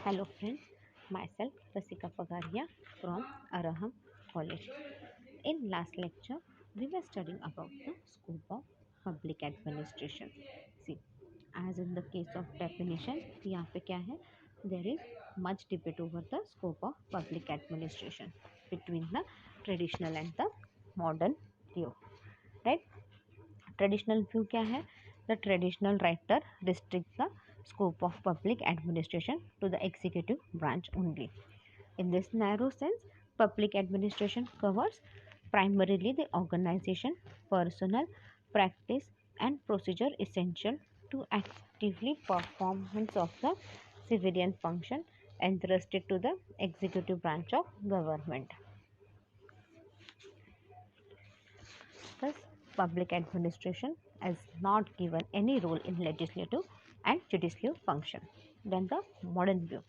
Hello friends, myself Rasika Pagaria from Araham College. In last lecture, we were studying about the scope of public administration. See, as in the case of definition, यहाँ पे क्या है? There is much debate over the scope of public administration between the traditional and the modern view, right? Traditional view क्या है? The traditional writer restricts the scope of public administration to the executive branch only. In this narrow sense, public administration covers primarily the organization, personnel, practice, and procedure essential to actively performance of the civilian function entrusted to the executive branch of government. Thus, public administration is not given any role in legislative and judicial function. Then the modern view.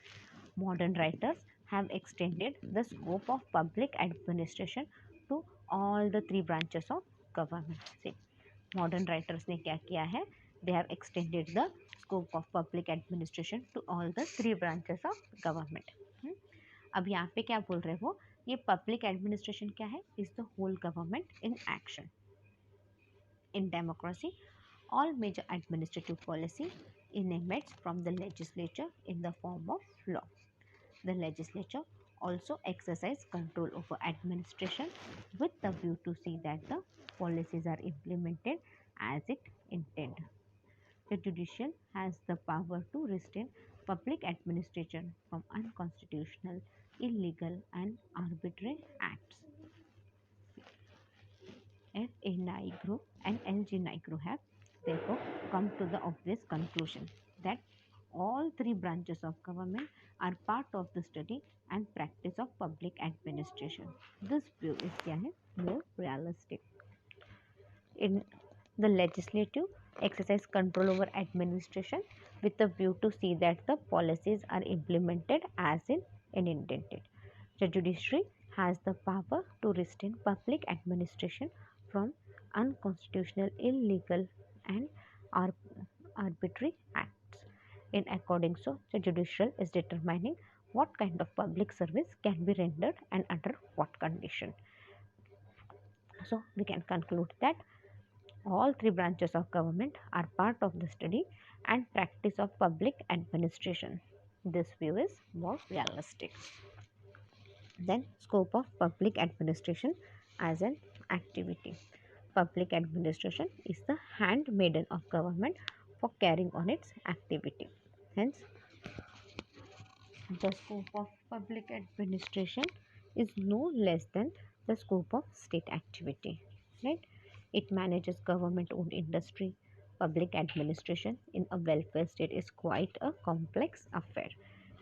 Modern writers have extended the scope of public administration to all the three branches of government. See, modern writers ने क्या किया है? They have extended the scope of public administration to all the three branches of government. अब यहाँ पे क्या बोल रहे हो? ये public administration क्या है? Is the whole government in action. In democracy, all major administrative policy emanates from the legislature in the form of law. The legislature also exercise control over administration with the view to see that the policies are implemented as it intended. The judicial has the power to restrain public administration from unconstitutional, illegal and arbitrary acts. FA Nigro and LG Nigro have therefore come to the obvious conclusion that all three branches of government are part of the study and practice of public administration. This view is more realistic. In the legislative exercise control over administration with the view to see that the policies are implemented as in intended. The judiciary has the power to restrain public administration from unconstitutional, illegal and arbitrary acts. In according so, the judicial is determining what kind of public service can be rendered and under what condition. So we can conclude that all three branches of government are part of the study and practice of public administration. This view is more realistic. Then scope of public administration as an activity. Public administration is the handmaiden of government for carrying on its activity. Hence, the scope of public administration is no less than the scope of state activity, right? It manages government-owned industry. Public administration in a welfare state is quite a complex affair.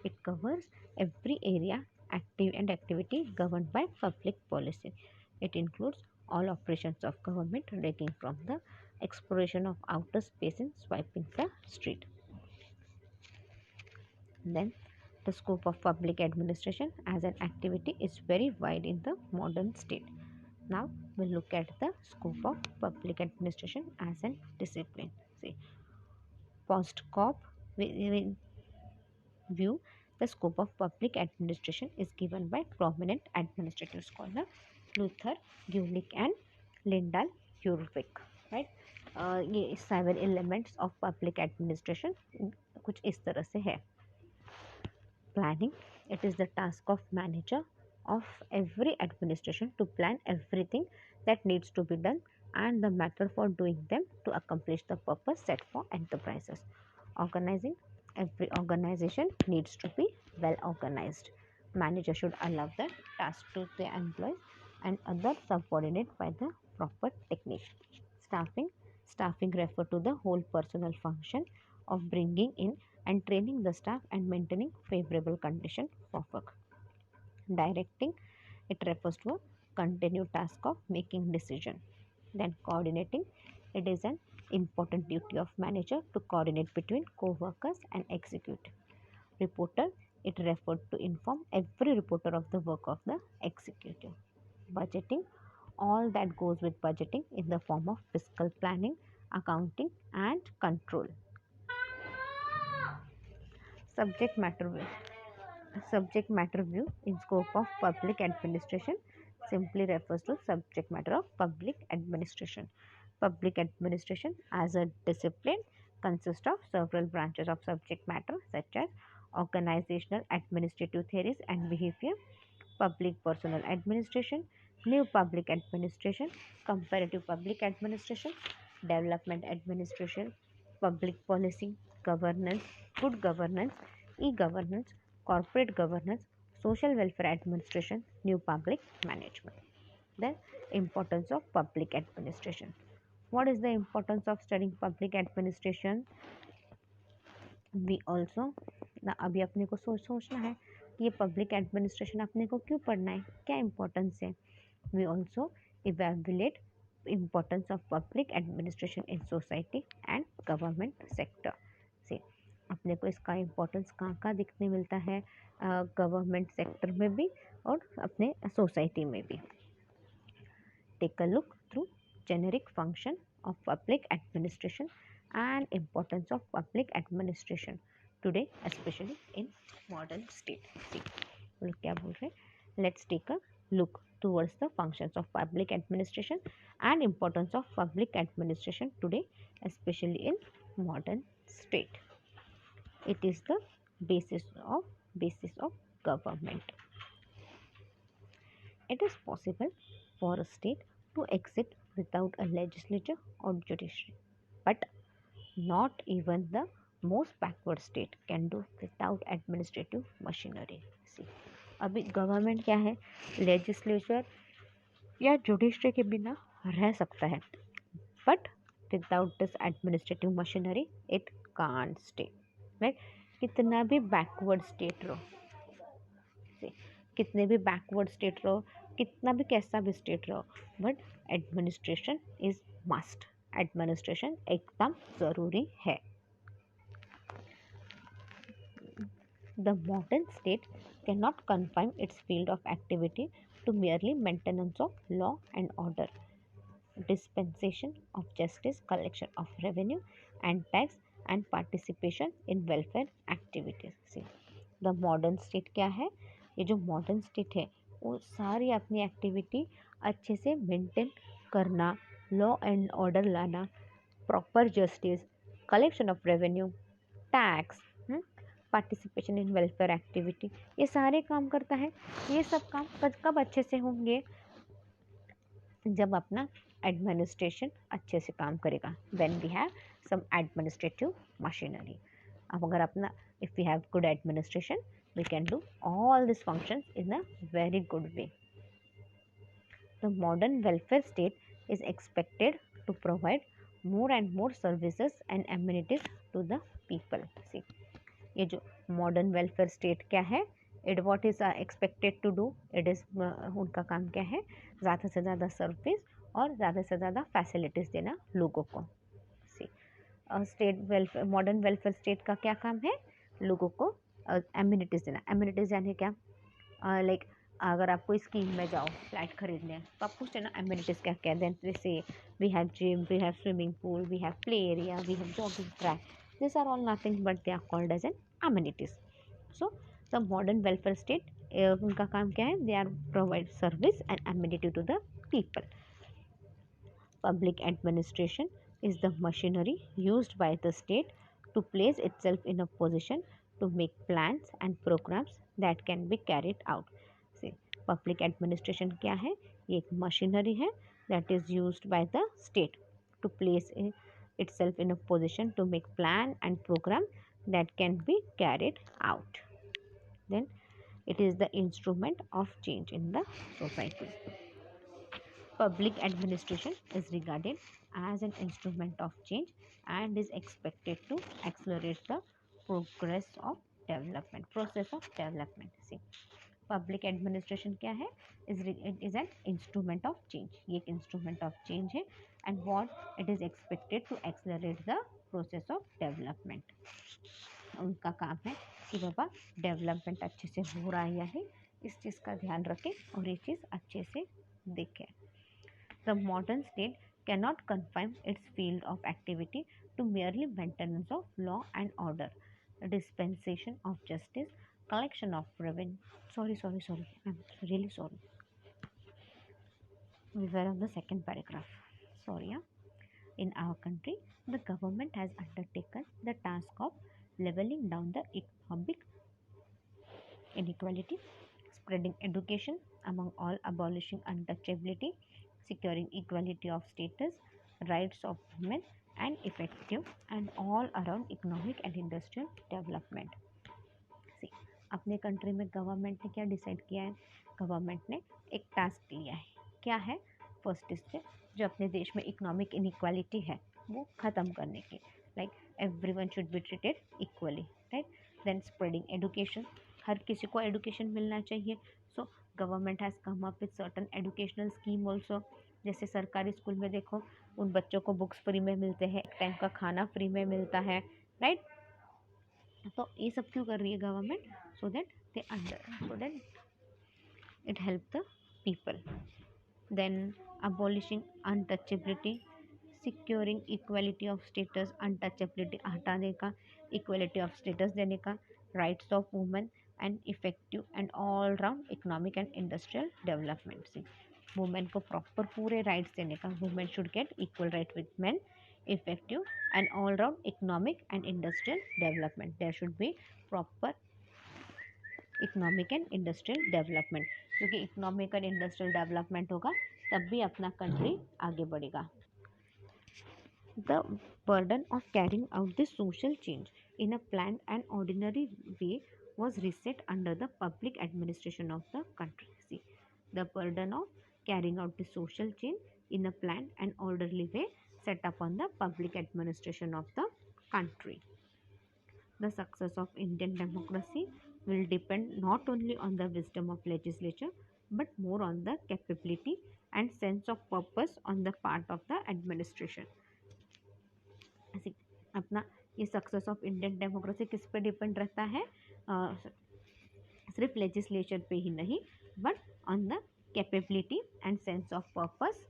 It covers every area activity governed by public policy. It includes all operations of government ranging from the exploration of outer space and swiping the street. Then the scope of public administration as an activity is very wide in the modern state. Now we'll look at the scope of public administration as an discipline. See, post-Cobb view, the scope of public administration is given by prominent administrative scholar Luther Gulick and Lyndall Urwick, right? ये 7 elements of public administration कुछ इस तरह से है. Planning, it is the task of manager of every administration to plan everything that needs to be done and the method for doing them to accomplish the purpose set for enterprises. Organizing, every organization needs to be well organized. Manager should allow the task to the employees and other subordinate by the proper technique. Staffing, staffing refer to the whole personal function of bringing in and training the staff and maintaining favorable condition for work. Directing, it refers to a continued task of making decision. Then coordinating, it is an important duty of manager to coordinate between co-workers and executive. Reporter, it referred to inform every reporter of the work of the executive. Budgeting, all that goes with budgeting in the form of fiscal planning, accounting and control. Subject matter subject matter view in scope of public administration simply refers to subject matter of public administration. Public administration as a discipline consists of several branches of subject matter such as organizational administrative theories and behavior, public personal administration, new public administration, comparative public administration, development administration, public policy, governance, good governance, e-governance, corporate governance, social welfare administration, new public management. The importance of public administration. What is the importance of studying public administration? We also ना अभी अपने को सोचना है कि ये public administration अपने को क्यों पढ़ना है, क्या इम्पोर्टेंस है. We also evaluate importance of public administration in society and government sector से. अपने को इसका इम्पोर्टेंस कहाँ कहाँ दिखने मिलता है, गवर्नमेंट सेक्टर में भी और अपने सोसाइटी में भी. Take a look through generic function of public administration and importance of public administration today, especially in modern state. See, लोग क्या बोल रहे हैं? Let's take a look towards the functions of public administration and importance of public administration today, especially in modern state. It is the basis of government. It is possible for a state to exist without a legislature or judiciary, but not even the most backward state can do without administrative machinery. See, अभी government क्या है, legislature या judiciary के बिना रह सकता है, but without this administrative machinery it can't stay. Right, कितना भी बैकवर्ड स्टेट रहो, कितने भी बैकवर्ड स्टेट रहो, कितना भी कैसा भी स्टेट रहो, but administration is must. Administration एकदम ज़रूरी है. The modern state can not confine its field of activity to merely maintenance of law and order, dispensation of justice, collection of revenue and tax, and participation in welfare activities. See, the modern state क्या है, ये जो modern state है वो सारी अपनी activity अच्छे से मेंटेन करना, लॉ एंड ऑर्डर लाना, proper justice, collection of revenue, tax, participation in welfare activity, ये सारे काम करता है. ये सब काम कब अच्छे से होंगे, जब अपना एडमिनिस्ट्रेशन अच्छे से काम करेगा. When we have some administrative machinery. अब अगर अपना if we have good administration we can do all these functions in a very good way. The modern welfare state is expected to provide more and more services and amenities to the people. See, ये जो modern welfare state क्या है, it what is expected to do, it is उनका काम क्या है, ज़्यादा से ज़्यादा सर्विस और ज़्यादा से ज़्यादा फैसिलिटीज़ देना लोगों को. See, state welfare, modern welfare state का क्या काम है, लोगों को एम्यूनिटीज़ देना. एम्यूनिटीज़ यानी क्या, लाइक अगर आप कोई स्कीम में जाओ फ्लैट खरीदने, तो आप पूछते हैं ना एम्यूनिटीज़ क्या क्या. देन जैसे we have gym, we have swimming pool, we have play area, we have jogging track. This are all nothing but they are called as an amenities. So the modern welfare state उनका काम क्या है, they are provide service and amenity to the people. Public administration is the machinery used by the state to place itself in a position to make plans and programs that can be carried out. See, public administration क्या है, ये एक machinery है that is used by the state to place itself in a position to make plan and program that can be carried out. Then it is the instrument of change in the society. Public administration is regarded as an instrument of change and is expected to accelerate the progress of development, process of development. See, public administration क्या है, it is an instrument of change. ये एक instrument of change है, and what it is expected to accelerate the process of development. उनका काम है कि बाबा development अच्छे से हो रहा है या नहीं, इस चीज़ का ध्यान रखें और ये चीज़ अच्छे से देखें. The modern state cannot confine its field of activity to merely maintenance of law and order, dispensation of justice, collection of revenue. Sorry. I'm really sorry. We were on the second paragraph. Sorry. Yeah. In our country, the government has undertaken the task of leveling down the economic inequality, spreading education among all, abolishing untouchability, securing equality of status, rights of women, and effective and all around economic and industrial development. सी अपने country में government ने क्या decide किया है? Government ने एक task लिया है. क्या है? फर्स्ट स्टेप जो अपने देश में इकोनॉमिक इनइक्वालिटी है वो ख़त्म करने की, like everyone should be treated equally, right. Then spreading education, हर किसी को एजुकेशन मिलना चाहिए. So government has come up with certain educational scheme also. जैसे सरकारी स्कूल में देखो, उन बच्चों को बुक्स फ्री में मिलते हैं, एक टाइम का खाना फ्री में मिलता है, राइट. तो ये सब क्यों कर रही है government? So that it help the people. Then abolishing untouchability, securing equality of status, untouchability हटाने का, इक्वलिटी ऑफ स्टेटस देने का, rights of women and effective and all round economic and industrial development. से वुमेन को proper पूरे rights देने का. Women should get equal right with men, effective and all round economic and industrial development. There should be proper economic and industrial development, क्योंकि economic and industrial development होगा तब भी अपना कंट्री आगे बढ़ेगा. The burden of carrying out this social change in a planned and ordinary way was reset under the public administration of the country. See, the burden of carrying out the social change in a planned and orderly way set up on the public administration of the country. The success of Indian democracy will depend not only on the wisdom of legislature but more on the capability and sense of purpose on the part of the administration. अपना ये success of Indian democracy किस पे depend रहता है? सिर्फ legislature पे ही नहीं, but on the capability and sense of purpose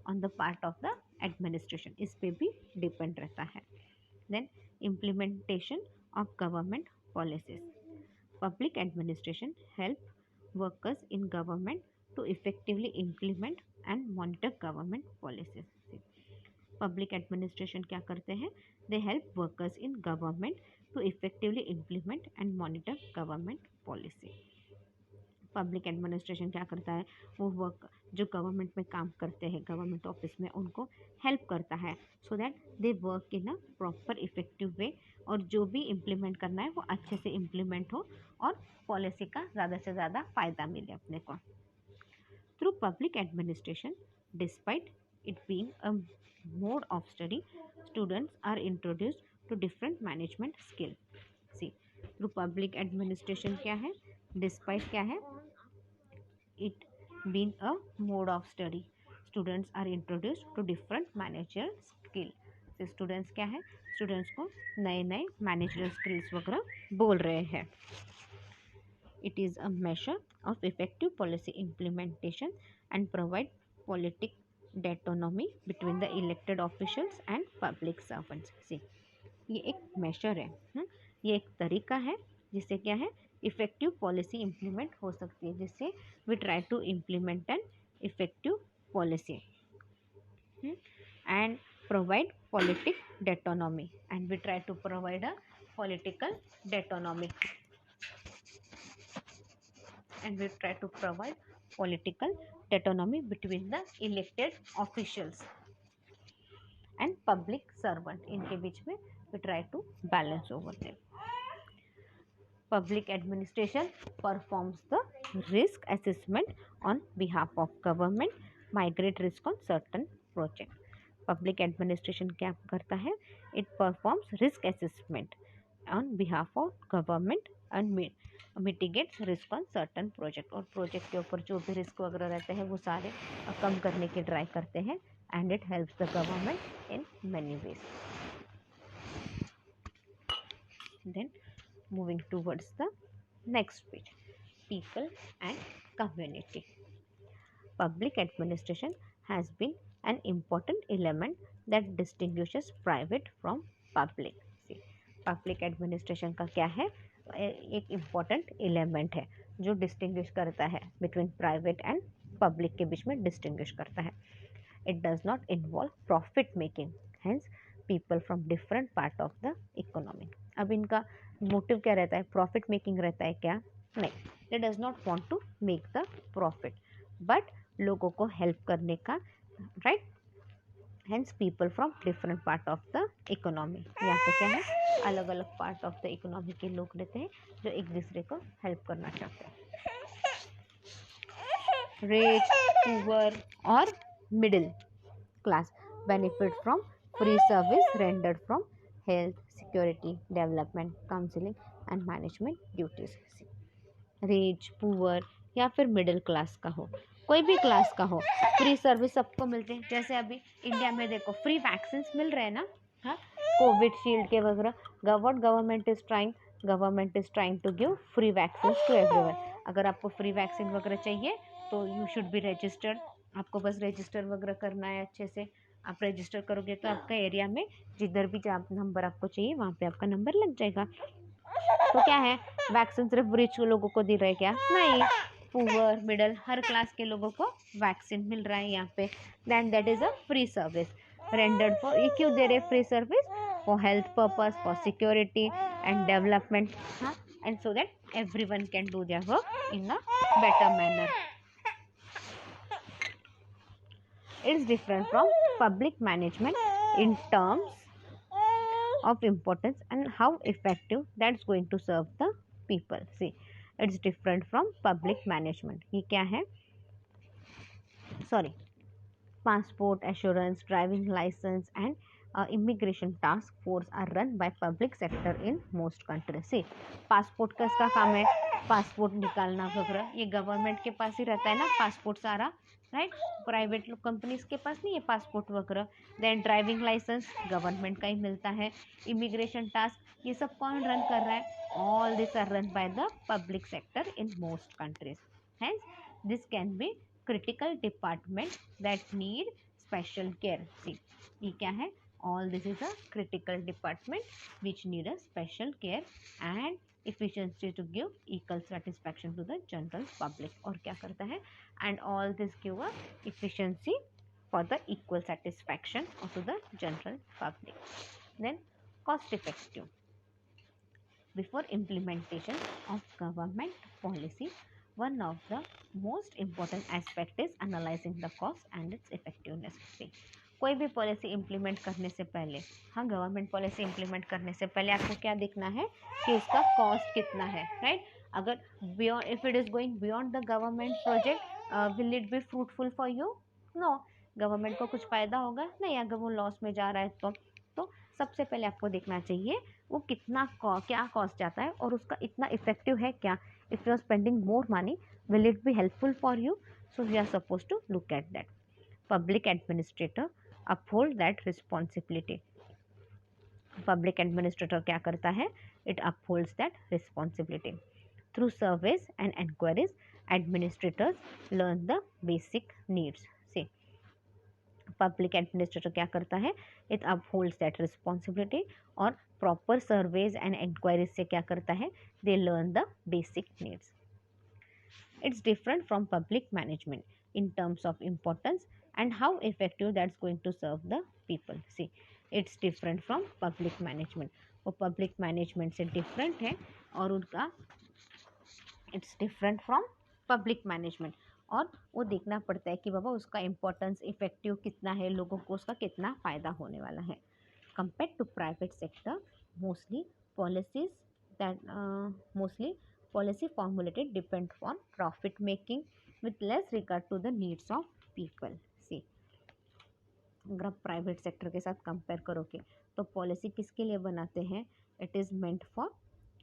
on the part of the administration, इस पे भी डिपेंड रहता है. Then implementation of government policies. Public administration help workers in government to effectively implement and monitor government policies. Public administration क्या करते हैं? They help workers in government to effectively implement and monitor government policy. Public administration क्या करता है? वो work जो government में काम करते हैं, गवर्नमेंट ऑफिस में, उनको हेल्प करता है सो that they work in a proper effective way, और जो भी इम्प्लीमेंट करना है वो अच्छे से इम्प्लीमेंट हो और पॉलिसी का ज़्यादा से ज़्यादा फ़ायदा मिले अपने को. Through public administration, despite it being a mode of study, students are introduced to different management skill. See, through public administration क्या है? डिस्पाइट क्या है? It being a mode of study, students are introduced to different manager skill. से students क्या है? Students को नए नए मैनेजरल स्किल्स वगैरह बोल रहे हैं. It is a major of effective policy implementation and provide politic autonomy between the elected officials and public servants. See, ये एक मेजर है, ये एक तरीका है जिससे क्या है? इफेक्टिव पॉलिसी इम्प्लीमेंट हो सकती है, जिससे we try to implement an effective policy and provide politic autonomy, and we try to provide a political autonomy, and we try to provide political autonomy between the elected officials and public servant. इनके बीच में we try to balance over them. Public administration performs the risk assessment on behalf of government, migrate risk on certain project. Public administration क्या करता है? It performs risk assessment on behalf of government and mitigates risk on certain project, और project के ऊपर जो भी risk वगैरह रहते हैं वो सारे कम करने की ट्राई करते हैं. And it helps the government in many ways. Then moving towards the next page, people and community. Public administration has been an important element that distinguishes private from public. Public administration का क्या है? एक important element है जो distinguish करता है between private and public के बीच में डिस्टिंग्विश करता है. It does not involve profit making, hence people from different part of the economy. अब इनका मोटिव क्या रहता है? प्रॉफिट मेकिंग रहता है क्या? नहीं, they does not want to make the profit, but लोगों को हेल्प करने का, right? hence people from different part of the economy. यहाँ पे क्या है? अलग अलग पार्ट ऑफ द इकोनॉमी के लोग रहते हैं जो एक दूसरे को हेल्प करना चाहते हैं. रिच, पुअर और middle class benefit from free service rendered from health, security, development, counseling and management duties. Rich, poor या फिर मिडिल क्लास का हो, कोई भी क्लास का हो, फ्री सर्विस सबको मिलते हैं. जैसे अभी इंडिया में देखो फ्री वैक्सीन मिल रहे हैं ना, हाँ, कोविड शील्ड के वगैरह. Government is trying to give free vaccine to everyone. अगर आपको फ्री वैक्सीन वगैरह चाहिए तो यू शुड बी रजिस्टर्ड. आपको बस रजिस्टर वगैरह करना है अच्छे से. आप रजिस्टर करोगे तो आपका एरिया में जिधर भी नंबर आपको चाहिए वहाँ पे आपका नंबर लग जाएगा. तो क्या है, वैक्सीन सिर्फ रिच लोगों को दे रहे हैं क्या? नहीं, पुअर, मिडल, हर क्लास के लोगों को वैक्सीन मिल रहा है यहाँ पे. Then that is a free service rendered for. ये क्यों दे रहे free service? For health purpose, for security and development, हाँ, and so that everyone can do their work in a better manner. It's different from public management in terms of importance and how effective that's going to serve the people. See, it's different from public management. ये क्या है? Sorry, passport assurance, driving license and immigration task force are run by public sector in most countries. See, passport का इसका काम है, passport निकालना वगैरह ये गवर्नमेंट के पास ही रहता है ना, पासपोर्ट सारा, राइट? प्राइवेट कंपनीज के पास नहीं है पासपोर्ट वगैरह. देन ड्राइविंग लाइसेंस गवर्नमेंट का ही मिलता है. इमिग्रेशन टास्क ये सब कौन रन कर रहा है? All this are run by the public sector in most countries. Hence this can be critical department that need special care. See, ये क्या है? All this is a critical department which need a special care and efficiency to give equal satisfaction to the general public. और क्या करता है? And all this give a efficiency for the equal satisfaction to the general public. Then cost effective. Before implementation of government policy, one of the most important aspect is analyzing the cost and its effectiveness. कोई भी policy implement करने से पहले, हाँ, government policy implement करने से पहले आपको क्या देखना है कि उसका कॉस्ट कितना है, राइट? अगर beyond, if it is going beyond the government project, will it be fruitful for you? No. Government को कुछ फायदा होगा नहीं अगर वो लॉस में जा रहा है तो सबसे पहले आपको देखना चाहिए वो कितना क्या कॉस्ट जाता है और उसका इतना इफेक्टिव है क्या. If you are spending more money, will it be helpful for you? So we are supposed to look at that. Public administrator uphold that responsibility. Public administrator क्या करता है? It upholds that responsibility. Through surveys and enquiries, administrators learn the basic needs. See, public administrator क्या करता है? It upholds that responsibility. और proper surveys and inquiries से क्या करता है? They learn the basic needs. It's different from public management in terms of importance and how effective that's going to serve the people. See, it's different from public management. वो public management से different है और उनका it's different from public management. और वो देखना पड़ता है कि बाबा उसका इम्पोर्टेंस इफेक्टिव कितना है, लोगों को उसका कितना फ़ायदा होने वाला है. Compare to private sector, mostly policy formulated depend on profit making with less regard to the needs of people. See, अगर आप प्राइवेट सेक्टर के साथ कंपेयर करोगे तो पॉलिसी किसके लिए बनाते हैं? It is meant for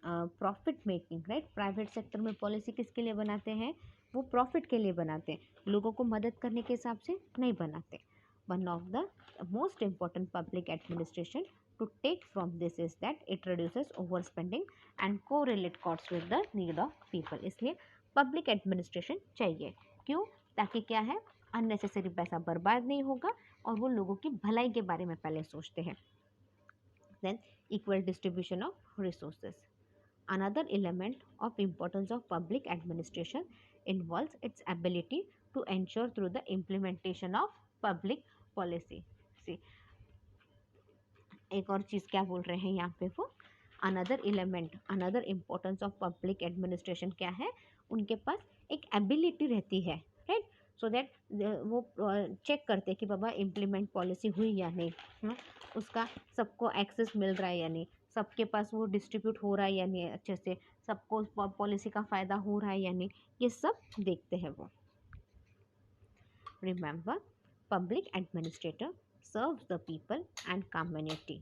profit making, right? Private sector में पॉलिसी किसके लिए बनाते हैं? वो प्रॉफिट के लिए बनाते हैं, लोगों को मदद करने के हिसाब से नहीं बनाते. One of the most important public administration to take from this is that it reduces over spending and correlate cost with the need of people. इसलिए पब्लिक एडमिनिस्ट्रेशन चाहिए. क्यों? ताकि क्या है, अननेसेसरी पैसा बर्बाद नहीं होगा और वो लोगों की भलाई के बारे में पहले सोचते हैं. Than equal distribution of resources. Another element of importance of public administration involves its ability to ensure through the implementation of public policy. See, एक और चीज़ क्या बोल रहे हैं यहाँ पे वो, another element, another importance of public administration क्या है, उनके पास एक एबिलिटी रहती है, राइट, सो दैट वो चेक करते हैं कि बाबा इम्प्लीमेंट पॉलिसी हुई या नहीं, उसका सबको एक्सेस मिल रहा है या नहीं, सबके पास वो डिस्ट्रीब्यूट हो रहा है या नहीं अच्छे से, सबको पॉलिसी का फ़ायदा हो रहा है या नहीं, ये सब देखते हैं वो. Remember, public administrator serves the people and community.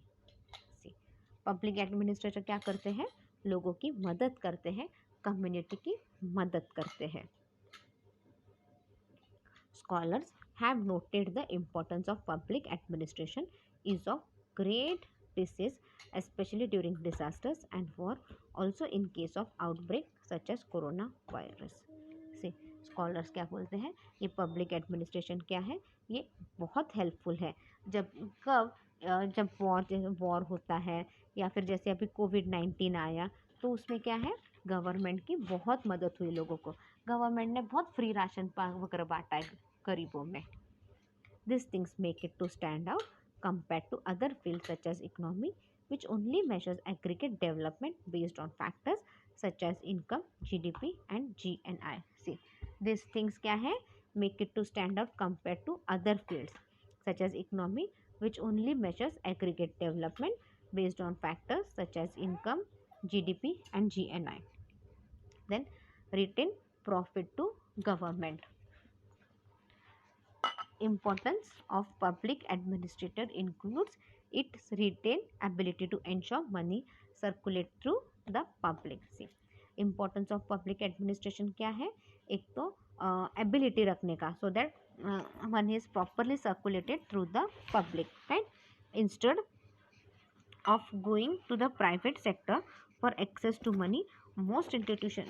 Public administrator क्या करते हैं, लोगों की मदद करते हैं, कम्युनिटी की मदद करते हैं. Scholars have noted the importance of public administration is of great basis, especially during disasters and war, also in case of outbreak such as coronavirus. से स्कॉलर्स क्या बोलते हैं, ये पब्लिक एडमिनिस्ट्रेशन क्या है, ये बहुत हेल्पफुल है. जब कब, जब वॉर होता है या फिर जैसे अभी कोविड-19 आया, तो उसमें क्या है, गवर्नमेंट की बहुत मदद हुई लोगों को. गवर्नमेंट ने बहुत फ्री राशन वगैरह बांटा है गरीबों में. These things make it to stand out compared to other fields such as economy, which only measures aggregate development based on factors such as income, GDP and GNI. See, these things क्या है, make it to stand out compared to other fields such as economy, which only measures aggregate development based on factors such as income, GDP and GNI. Then retain profit to government. Importance of public administrator includes its retained ability to ensure money circulate through the public. See, importance of public administration क्या है, एक तो ability रखने का, so that money is properly circulated through the public, right, instead of going to the private sector for access to money. Most institutions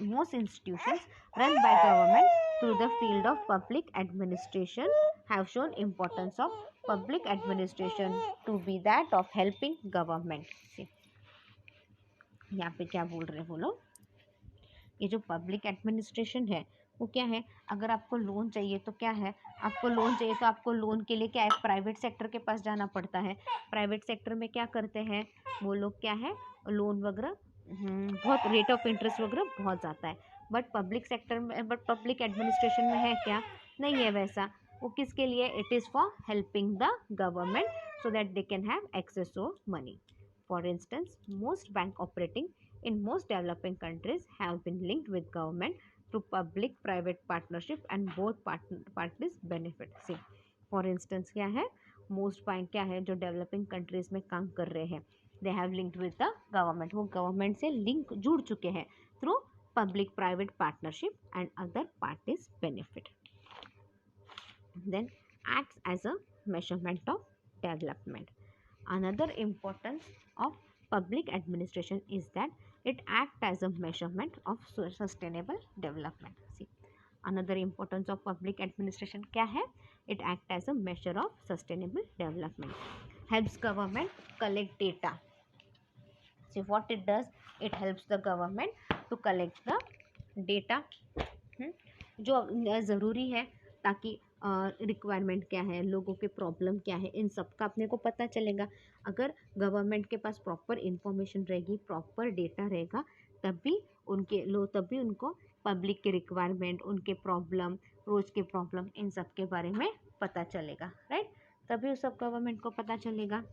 run by government through the field of public administration have shown importance of public administration to be that of helping government. See, यहाँ पे क्या बोल रहे हैं वो लोग, ये जो पब्लिक एडमिनिस्ट्रेशन है वो क्या है, अगर आपको लोन चाहिए तो क्या है, आपको लोन चाहिए तो आपको लोन के लिए क्या है, प्राइवेट सेक्टर के पास जाना पड़ता है. प्राइवेट सेक्टर में क्या करते हैं वो लोग, क्या है, लोन वगैरह बहुत रेट ऑफ इंटरेस्ट वगैरह बहुत ज़्यादा है. बट पब्लिक सेक्टर में, बट पब्लिक एडमिनिस्ट्रेशन में है क्या, नहीं है वैसा. वो किसके लिए, it is for helping the government so that they can have access to money. For instance, most bank operating in most developing countries have been linked with government through public private partnership and both parties benefit. See, for instance क्या है, most bank क्या है जो developing countries में काम कर रहे हैं, they have linked with the government, वो government से link जुड़ चुके हैं through public private partnership and other parties benefit. Then acts as a measurement of development. Another importance of public administration is that it acts as a measurement of sustainable development. See, another importance of public administration क्या है, it acts as a measure of sustainable development. Helps government collect data. See what it does, it helps the government to collect the data जो ज़रूरी है ताकि requirement क्या है, लोगों के प्रॉब्लम क्या है, इन सब का अपने को पता चलेगा. अगर गवर्नमेंट के पास प्रॉपर इंफॉर्मेशन रहेगी, प्रॉपर डेटा रहेगा, तभी उनको पब्लिक के रिक्वायरमेंट, उनके प्रॉब्लम, रोज़ के प्रॉब्लम, इन सब के बारे में पता चलेगा, राइट, तभी उस सब गवर्नमेंट को पता चलेगा.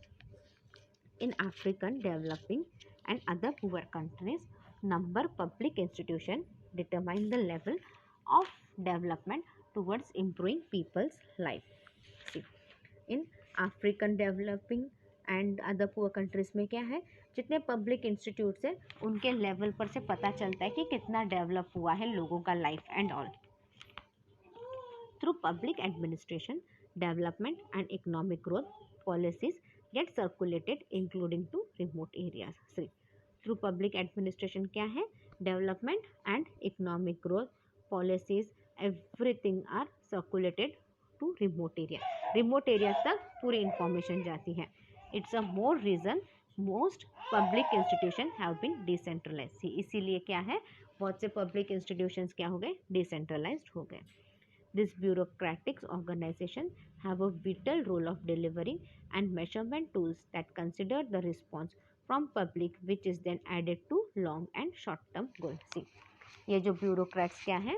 In African developing and other poor countries, number public institution determine the level of development towards improving people's life. See, in African developing and other poor countries में क्या है, जितने पब्लिक इंस्टीट्यूट्स है उनके लेवल पर से पता चलता है कि कितना डेवलप हुआ है लोगों का life and all. Through public administration, development and economic growth policies get circulated including to remote areas. See, through public administration क्या है, development and economic growth policies, everything are circulated to remote area. remote areas तक पूरी information जाती है. It's a more reason most public institution have been decentralised. इसीलिए क्या है, बहुत से पब्लिक इंस्टीट्यूशंस क्या हो गए, डिसेंट्रलाइज्ड हो गए। This bureaucratic organization have a vital role of delivering and measurement tools that consider the response from public, which is then added to long and short term goals. See, ये जो bureaucrats क्या है,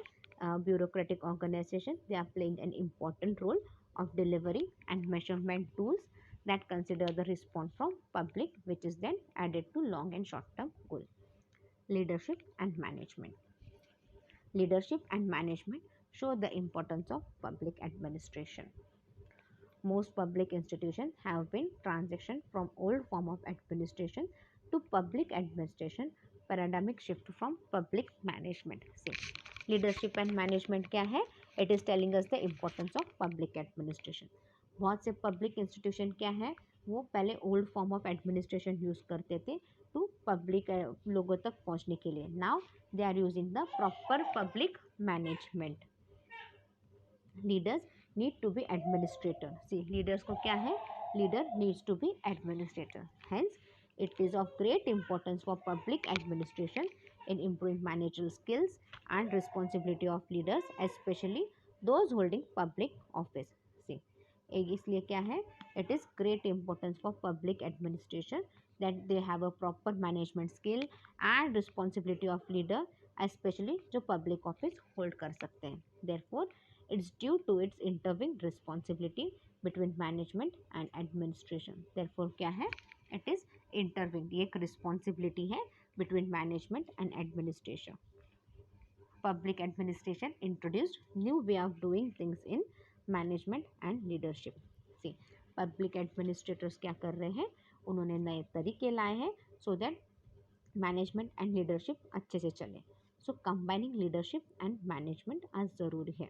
bureaucratic organization, they are playing an important role of delivering and measurement tools that consider the response from public, which is then added to long and short term goals. Leadership and management. Leadership and management show the importance of public administration. Most public institutions have been transitioned from old form of administration to public administration, paradigmic shift from public management. See, leadership and management क्या है? It is telling us the importance of public administration. बहुत से public institution क्या है, वो पहले old form of administration use करते थे to public लोगों तक पहुंचने के लिए. Now they are using the proper public management. Leaders need to be administrator. See, leaders को क्या है, leader needs to be administrator. Hence, it is of great importance for public administration in improving managerial skills and responsibility of leaders, especially those holding public office. See, इसलिए क्या है, it is great importance for public administration that they have a proper management skill and responsibility of leader, especially जो public office hold कर सकते हैं. Therefore, it's due to its interwined responsibility between management and administration. Therefore क्या है, it is interwined, ये एक responsibility है between management and administration. Public administration introduced new way of doing things in management and leadership. See, public administrators क्या कर रहे हैं, उन्होंने नए तरीके लाए हैं so that management and leadership अच्छे से चले. So combining leadership and management आज ज़रूरी है.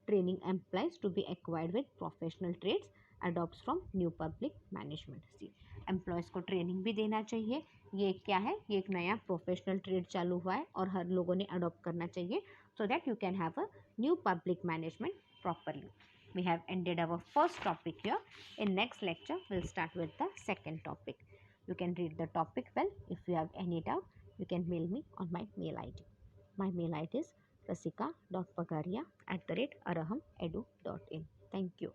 Training employees to be acquired with professional traits adopts from new public management. See, employees को ट्रेनिंग भी देना चाहिए. ये क्या है, ये एक नया प्रोफेशनल ट्रेड चालू हुआ है और हर लोगों ने अडॉप्ट करना चाहिए so that you can have a new public management properly. We have ended our first topic here. In next lecture, we'll start with the second topic. You can read the topic well. If you have any doubt, you can mail me on my mail ID. My mail ID is rasika.pagaria@arahamedu.in. Thank you.